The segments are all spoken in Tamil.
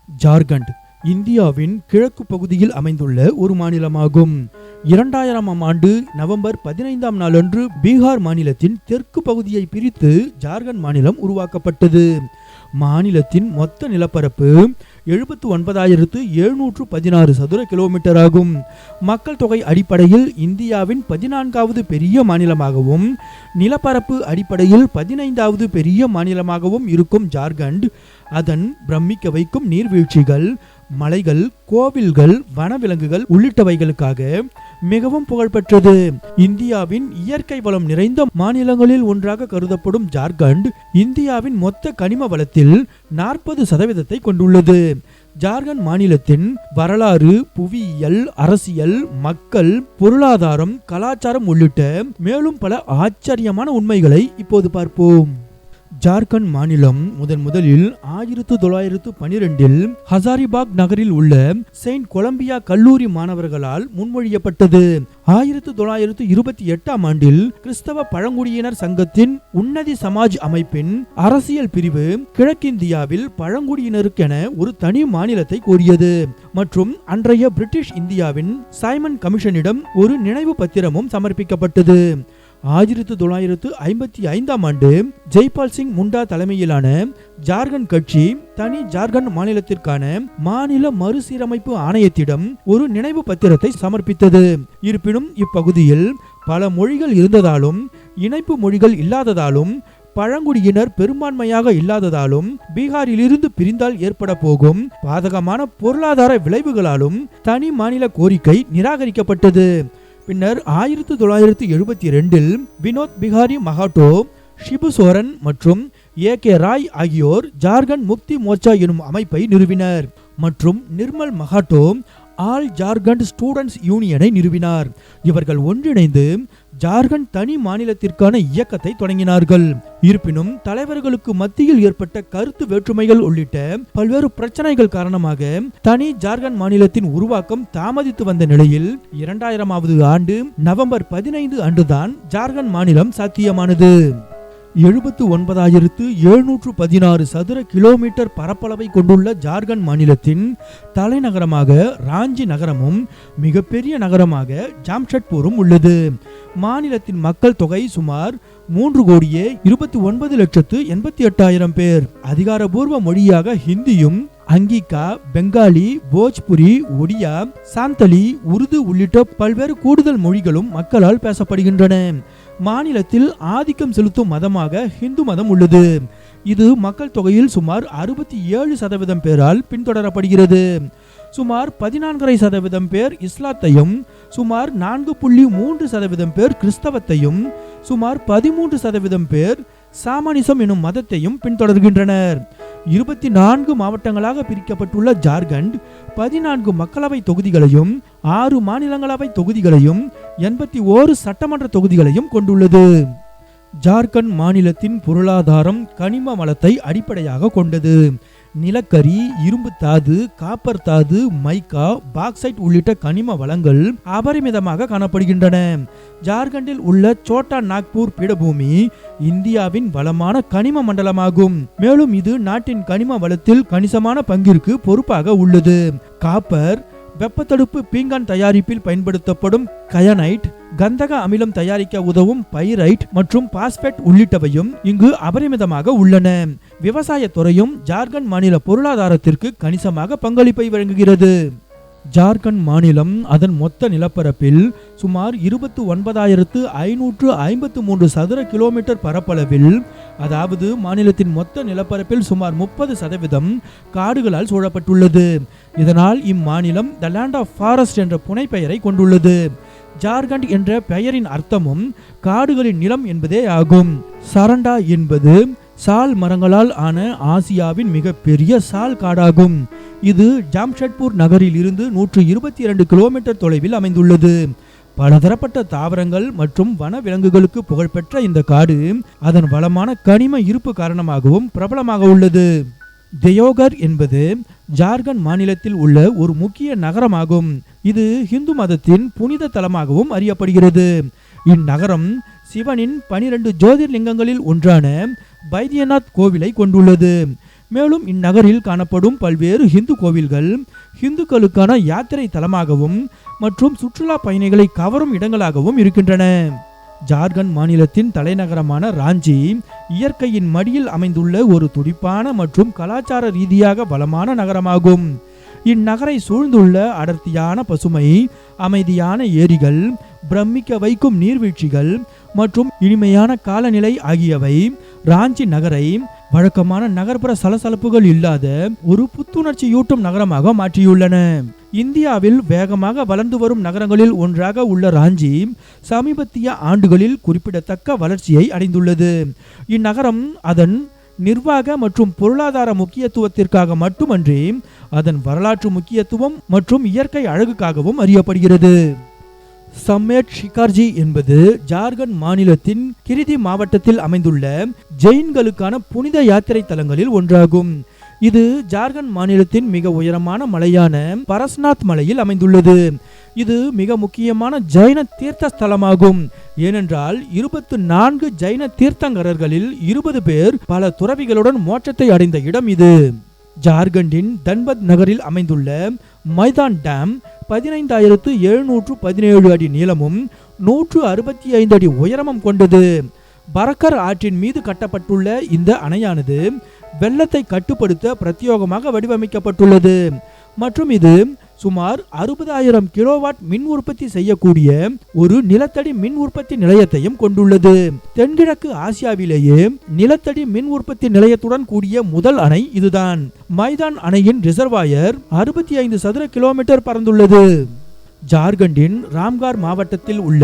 ஜார்க்கண்ட் இந்தியாவின் கிழக்கு பகுதியில் அமைந்துள்ள ஒரு மாநிலமாகும். 2000ஆம் ஆண்டு நவம்பர் 15ஆம் நாளன்று பீகார் மாநிலத்தின் தெற்கு பகுதியை பிரித்து ஜார்க்கண்ட் மாநிலம் உருவாக்கப்பட்டது. மாநிலத்தின் மொத்த நிலப்பரப்பு 79,716 சதுர கிலோமீட்டர் ஆகும். மக்கள் தொகை அடிப்படையில் இந்தியாவின் 14வது பெரிய மாநிலமாகவும் நிலப்பரப்பு அடிப்படையில் 15வது பெரிய மாநிலமாகவும் இருக்கும் ஜார்க்கண்ட் அதன் பிரமிக்க வைக்கும் நீர்வீழ்ச்சிகள், மலைகள், கோவில்கள், வனவிலங்குகள் உள்ளிட்டவைகளுக்காக மிகவும் புகழ்பெற்றது. இந்தியாவின் இயற்கை வளம் நிறைந்த மாநிலங்களில் ஒன்றாக கருதப்படும் ஜார்க்கண்ட் இந்தியாவின் மொத்த கனிம வளத்தில் 40% கொண்டுள்ளது. ஜார்க்கண்ட் மாநிலத்தின் வரலாறு, புவியியல், அரசியல், மக்கள், பொருளாதாரம், கலாச்சாரம் உள்ளிட்ட மேலும் பல ஆச்சரியமான உண்மைகளை இப்போது பார்ப்போம். ஜார்க்கண்ட் மாநிலம் முதலில் 1912இல் ஹசாரிபாக் நகரில் உள்ள செயின்ட் கொலம்பியா கல்லூரி மாணவர்களால் முன்மொழியப்பட்டது. 1928ஆம் ஆண்டில் கிறிஸ்தவ பழங்குடியினர் சங்கத்தின் உன்னதி சமாஜ் அமைப்பின் அரசியல் பிரிவு கிழக்கிந்தியாவில் பழங்குடியினருக்கென ஒரு தனி மாநிலத்தை கோரியது மற்றும் அன்றைய பிரிட்டிஷ் இந்தியாவின் சைமன் கமிஷனிடம் ஒரு நினைவு பத்திரமும் சமர்ப்பிக்கப்பட்டது. 1955ஆம் ஆண்டு ஜெய்பால் சிங் முண்டா தலைமையிலான ஜார்க்கண்ட் கட்சி தனி ஜார்க்கண்ட் மாநிலத்திற்கான மாநில மறுசீரமைப்பு ஆணையத்திடம் ஒரு நினைவு பத்திரத்தை சமர்ப்பித்தது. இருப்பினும் இப்பகுதியில் பல மொழிகள் இருந்ததாலும் இணைப்பு மொழிகள் இல்லாததாலும் பழங்குடியினர் பெரும்பான்மையாக இல்லாததாலும் பீகாரிலிருந்து பிரிந்தால் ஏற்பட போகும் பாதகமான பொருளாதார விளைவுகளாலும் தனி மாநில கோரிக்கை நிராகரிக்கப்பட்டது. பின்னர் 1972இல் வினோத் பிகாரி மகாட்டோ, ஷிபு சோரன் மற்றும் ஏ.கே. ராய் ஆகியோர் ஜார்க்கண்ட் முக்தி மோர்ச்சா எனும் அமைப்பை நிறுவினர் மற்றும் நிர்மல் மகாட்டோ ஆல் ஜார்க்கண்ட் ஸ்டூடெண்ட்ஸ் யூனியனை நிறுவினார். இவர்கள் ஒன்றிணைந்து ஜார்க்கண்ட் தனி மாநிலத்திற்கான இயக்கத்தை தொடங்கினார்கள். இருப்பினும் தலைவர்களுக்கு மத்தியில் ஏற்பட்ட கருத்து வேற்றுமைகள் உள்ளிட்ட பல்வேறு பிரச்சனைகள் காரணமாக தனி ஜார்க்கண்ட் மாநிலத்தின் உருவாக்கம் தாமதித்து வந்த நிலையில் 2000ஆவது ஆண்டு நவம்பர் 15 அன்றுதான் ஜார்க்கண்ட் மாநிலம் சாத்தியமானது. 79,716 சதுர கிலோமீட்டர் பரப்பளவை கொண்டுள்ள ஜார்க்கண்ட் மாநிலத்தின் தலைநகரமாக ராஞ்சி நகரமும் மிகப்பெரிய நகரமாக ஜாம்ஷெட்பூரும் உள்ளது. மாநிலத்தின் மக்கள் தொகை சுமார் 3,29,88,000 பேர். அதிகாரபூர்வ மொழியாக ஹிந்தியும், அங்கிகா, பெங்காலி, போஜ்புரி, ஒடியா, சாந்தலி, உருது உள்ளிட்ட பல்வேறு கூடுதல் மொழிகளும் மக்களால் பேசப்படுகின்றன. மாநிலத்தில் ஆதிக்கம் செலுத்தும் மதமாக ஹிந்து மதம் உள்ளது. இது மக்கள் தொகையில் சுமார் 67% பேரால் பின்தொடரப்படுகிறது. சுமார் 14.5% பேர் இஸ்லாத்தையும், சுமார் 4.3% பேர் கிறிஸ்தவத்தையும், சுமார் 13% பேர் சாமனிசம் எனும் மதத்தையும் பின்தொடர்கின்றனர். 24 மாவட்டங்களாக பிரிக்கப்பட்டுள்ள ஜார்க்கண்ட் 14 மக்களவை தொகுதிகளையும் 6 மாநிலங்களவை தொகுதிகளையும் 81 சட்டமன்ற தொகுதிகளையும் கொண்டுள்ளது. ஜார்க்கண்ட் மாநிலத்தின் பொருளாதாரம் கனிம வளத்தை அடிப்படையாக கொண்டது. நிலக்கரி, இரும்பு தாது, காப்பர் தாது, மைக்கா, பாக்சைட் உள்ளிட்ட கனிம வளங்கள் அபரிமிதமாக காணப்படுகின்றன. ஜார்க்கண்டில் உள்ள சோட்டா நாக்பூர் பீடபூமி இந்தியாவின் வளமான கனிம மண்டலமாகும். மேலும் இது நாட்டின் கனிம வளத்தில் கணிசமான பங்கிற்கு பொறுப்பாக உள்ளது. காப்பர், வெப்பத்தடுப்பு பீங்கான் தயாரிப்பில் பயன்படுத்தப்படும் கயனைட், கந்தக அமிலம் தயாரிக்க உதவும் பைரைட் மற்றும் பாஸ்பேட் உள்ளிட்டவையும் இங்கு அபரிமிதமாக உள்ளன. விவசாய துறையும் ஜார்க்கண்ட் மாநில பொருளாதாரத்திற்கு கணிசமாக பங்களிப்பை வழங்குகிறது. ஜார்க்கண்ட் மாநிலம் அதன் மொத்த நிலப்பரப்பில் சுமார் 29,553 சதுர கிலோமீட்டர் பரப்பளவில், அதாவது மாநிலத்தின் மொத்த நிலப்பரப்பில் சுமார் 30% காடுகளால் சூழப்பட்டுள்ளது. இதனால் இம்மாநிலம் த லேண்ட் ஆஃப் ஃபாரஸ்ட் என்ற புனைப்பெயரை கொண்டுள்ளது. ஜார்க்கண்ட் என்ற பெயரின் அர்த்தமும் காடுகளின் நிலம் என்பதே ஆகும். சரண்டா என்பது சால் மரங்களால் ஆன ஆசியாவின் மிகப்பெரிய சால் காடாகும். இது ஜாம்ஷெட்பூர் நகரில் இருந்து 122 கிலோமீட்டர் தொலைவில் அமைந்துள்ளது. பலதரப்பட்ட தாவரங்கள் மற்றும் வன விலங்குகளுக்கு புகழ்பெற்ற இந்த காடு அதன் வளமான கனிம இருப்பு காரணமாகவும் பிரபலமாக உள்ளது. தேயோகர் என்பது ஜார்க்கண்ட் மாநிலத்தில் உள்ள ஒரு முக்கிய நகரமாகும். இது ஹிந்து மதத்தின் புனித தலமாகவும் அறியப்படுகிறது. இந்நகரம் சிவனின் 12 ஜோதிர்லிங்கங்களில் ஒன்றான பைத்யநாத் கோவிலை கொண்டுள்ளது. மேலும் இந்நகரில் காணப்படும் பல்வேறு இந்து கோவில்கள் இந்துக்களுக்கான யாத்திரை தலமாகவும் மற்றும் சுற்றுலா பயணிகளை கவரும் இடங்களாகவும் இருக்கின்றன. ஜார்க்கண்ட் மாநிலத்தின் தலைநகரமான ராஞ்சி இயற்கையின் மடியில் அமைந்துள்ள ஒரு துடிப்பான மற்றும் கலாச்சார ரீதியாக வளமான நகரமாகும். இந்நகரை சூழ்ந்துள்ள அடர்த்தியான பசுமை, அமைதியான ஏரிகள், பிரமிக்க வைக்கும் நீர்வீழ்ச்சிகள் மற்றும் இனிமையான காலநிலை ஆகியவை ராஞ்சி நகரை வழக்கமான நகர்ப்புற சலசலப்புகள் இல்லாத ஒரு புத்துணர்ச்சியூட்டும் நகரமாக மாற்றியுள்ளன. இந்தியாவில் வேகமாக வளர்ந்து வரும் நகரங்களில் ஒன்றாக உள்ள ராஞ்சி சமீபத்திய ஆண்டுகளில் குறிப்பிடத்தக்க வளர்ச்சியை அடைந்துள்ளது. இந்நகரம் அதன் நிர்வாக மற்றும் பொருளாதார முக்கியத்துவத்திற்காக மட்டுமன்றி அதன் வரலாற்று முக்கியத்துவம் மற்றும் இயற்கை அழகுக்காகவும் அறியப்படுகிறது. சம்மேட் ஷிகார்ஜி என்பது ஜார்க்கண்ட் மாநிலத்தின் கிரிதி மாவட்டத்தில் அமைந்துள்ள ஜெயின்களுக்கான புனித யாத்திரை தலங்களில் ஒன்றாகும். இது ஜார்க்கண்ட் மாநிலத்தின் மிக உயரமான மலையான பரஸ்நாத் மலையில் அமைந்துள்ளது. இது மிக முக்கியமான ஜைன தீர்த்த ஸ்தலமாகும். ஏனென்றால் 24 ஜைன தீர்த்தங்கரர்களில் 20 பேர் பல துறவிகளுடன் மோட்சத்தை அடைந்த இடம் இது. ஜார்க்கண்டின் தன்பத் நகரில் அமைந்துள்ள மைதான் டேம் 15,717 அடி நீளமும் 165 அடி உயரமும் கொண்டது. பரக்கர் ஆற்றின் மீது கட்டப்பட்டுள்ள இந்த அணையானது வெள்ளத்தை கட்டுப்படுத்த பிரத்யேகமாக வடிவமைக்கப்பட்டுள்ளது மற்றும் இது சுமார் 60,000 கிலோவாட் மின் உற்பத்தி செய்யக்கூடிய ஒரு நிலத்தடி மின் உற்பத்தி நிலையத்தையும் கொண்டுள்ளது. தென்கிழக்கு ஆசியாவிலேயே நிலத்தடி மின் உற்பத்தி நிலையத்துடன் கூடிய முதல் அணை இதுதான். மைதான் அணையின் ரிசர்வாயர் 65 சதுர கிலோமீட்டர் பரந்துள்ளது. ஜார்க்கண்டின் ராம்கார் மாவட்டத்தில் உள்ள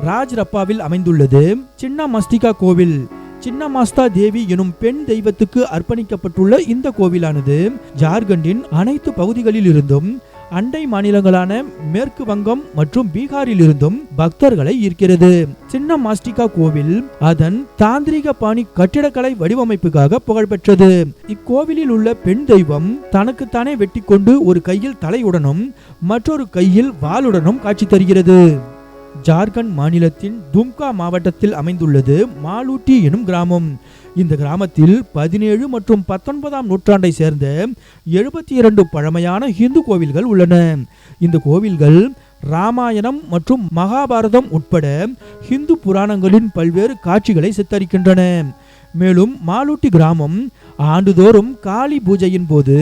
ராஜ்ரப்பாவில் அமைந்துள்ளது சின்ன மஸ்திகா கோவில். சின்ன மாஸ்தா தேவி எனும் பெண் தெய்வத்துக்கு அர்ப்பணிக்கப்பட்டுள்ள இந்த கோவிலானது ஜார்க்கண்டின் அனைத்து பகுதிகளில் இருந்தும் அண்டை மாநிலங்களான மேற்கு வங்கம் மற்றும் பீகாரில் இருந்தும் பக்தர்களை ஈர்க்கிறது. சின்ன மாஸ்டிகா கோவில் அதன் தாந்திரிக பாணி கட்டிடக்கலை வடிவமைப்புக்காக புகழ்பெற்றது. இக்கோவிலில் உள்ள பெண் தெய்வம் தனக்குத்தானே வெட்டி கொண்டு ஒரு கையில் தலையுடனும் மற்றொரு கையில் வாளுடனும் காட்சி தருகிறது. ஜார்க்கண்ட் மாநிலத்தின் தும்கா மாவட்டத்தில் அமைந்துள்ளது மாலூட்டி எனும் கிராமம். இந்த கிராமத்தில் 17 மற்றும் 19ஆம் நூற்றாண்டை சேர்ந்த 72 பழமையான இந்து கோவில்கள் உள்ளன. இந்த கோவில்கள் ராமாயணம் மற்றும் மகாபாரதம் உட்பட இந்து புராணங்களின் பல்வேறு காட்சிகளை சித்தரிக்கின்றன. மேலும் மாலூட்டி கிராமம் ஆண்டுதோறும் காளி பூஜையின் போது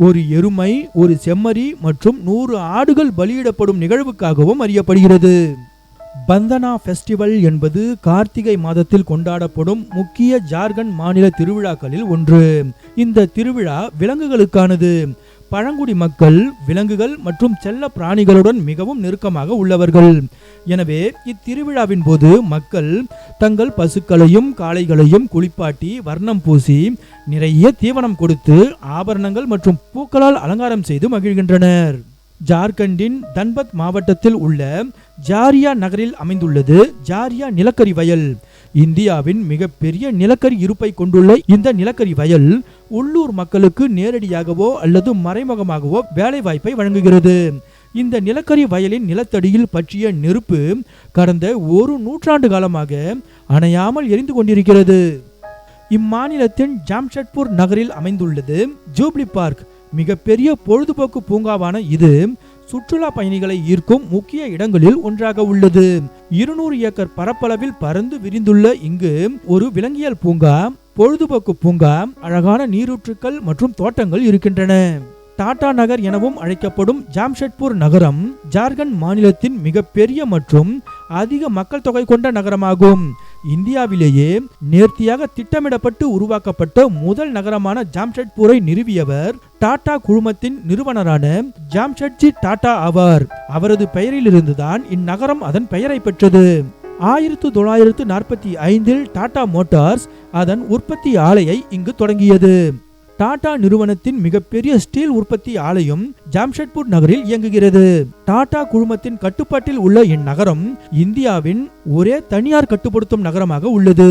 ஒரு எருமை, ஒரு செம்மறி மற்றும் 100 ஆடுகள் பலியிடப்படும் நிகழ்வுக்காகவும் அறியப்படுகிறது. பந்தனா ஃபெஸ்டிவல் என்பது கார்த்திகை மாதத்தில் கொண்டாடப்படும் முக்கிய ஜார்க்கண்ட் மாநில திருவிழாக்களில் ஒன்று. இந்த திருவிழா விலங்குகளுக்கானது. பழங்குடி மக்கள் விலங்குகள் மற்றும் செல்ல பிராணிகளுடன் மிகவும் நெருக்கமாக உள்ளவர்கள். எனவே இத்திருவிழாவின் போது மக்கள் தங்கள் பசுக்களையும் காளைகளையும் குளிப்பாட்டி வர்ணம் பூசி நிறைய தீவனம் கொடுத்து ஆபரணங்கள் மற்றும் பூக்களால் அலங்காரம் செய்து மகிழ்கின்றனர். ஜார்க்கண்டின் தன்பத் மாவட்டத்தில் உள்ள ஜாரியா நகரில் அமைந்துள்ளது ஜாரியா நிலக்கரி வயல். இந்தியாவின் மிகப்பெரிய நிலக்கரி இருப்பை கொண்டுள்ள இந்த நிலக்கரி வயல் உள்ளூர் மக்களுக்கு நேரடியாகவோ அல்லது மறைமுகமாகவோ வேலை வாய்ப்பை வழங்குகிறது. இந்த நிலக்கரி வயலின் நிலத்தடியில் பற்றிய நெருப்பு கடந்த 1 நூற்றாண்டு காலமாக அணையாமல் எரிந்து கொண்டிருக்கிறது. இம்மாநிலத்தின் ஜாம்ஷெட்பூர் நகரில் அமைந்துள்ளது ஜூப்ளி பார்க். மிகப்பெரிய பொழுதுபோக்கு பூங்காவான இது சுற்றுலா பயணிகளை ஈர்க்கும் முக்கிய இடங்களில் ஒன்றாக உள்ளது. 200 ஏக்கர் பரப்பளவில் பறந்து விரிந்துள்ள இங்கு ஒரு விலங்கியல் பூங்கா, பொழுதுபோக்கு பூங்கா, அழகான நீரூற்றுக்கள் மற்றும் தோட்டங்கள் இருக்கின்றன. டாடா நகர் எனவும் அழைக்கப்படும் ஜாம்ஷெட்பூர் நகரம் ஜார்க்கண்ட் மாநிலத்தின் மிகப்பெரிய மற்றும் அதிக மக்கள் தொகை கொண்ட நகரமாகும். இந்தியாவிலேயே நேர்த்தியாக திட்டமிடப்பட்டு உருவாக்கப்பட்ட முதல் நகரமான ஜாம்ஷெட்பூரை நிறுவியவர் டாடா குழுமத்தின் நிறுவனரான ஜாம்ஷெட்ஜி டாடா ஆவார். அவரது பெயரிலிருந்துதான் இந்நகரம் அதன் பெயரை பெற்றது. 1945 டாடா மோட்டார்ஸ் அதன் உற்பத்தி ஆலையை இங்கு தொடங்கியது. டாடா நிறுவனத்தின் மிகப்பெரிய ஸ்டீல் உற்பத்தி ஆலையும் ஜாம்ஷெட்பூர் நகரில் இயங்குகிறது. டாடா குழுமத்தின் கட்டுப்பாட்டில் உள்ள இந்நகரம் இந்தியாவின் ஒரே தனியார் கட்டுப்படுத்தும் நகரமாக உள்ளது.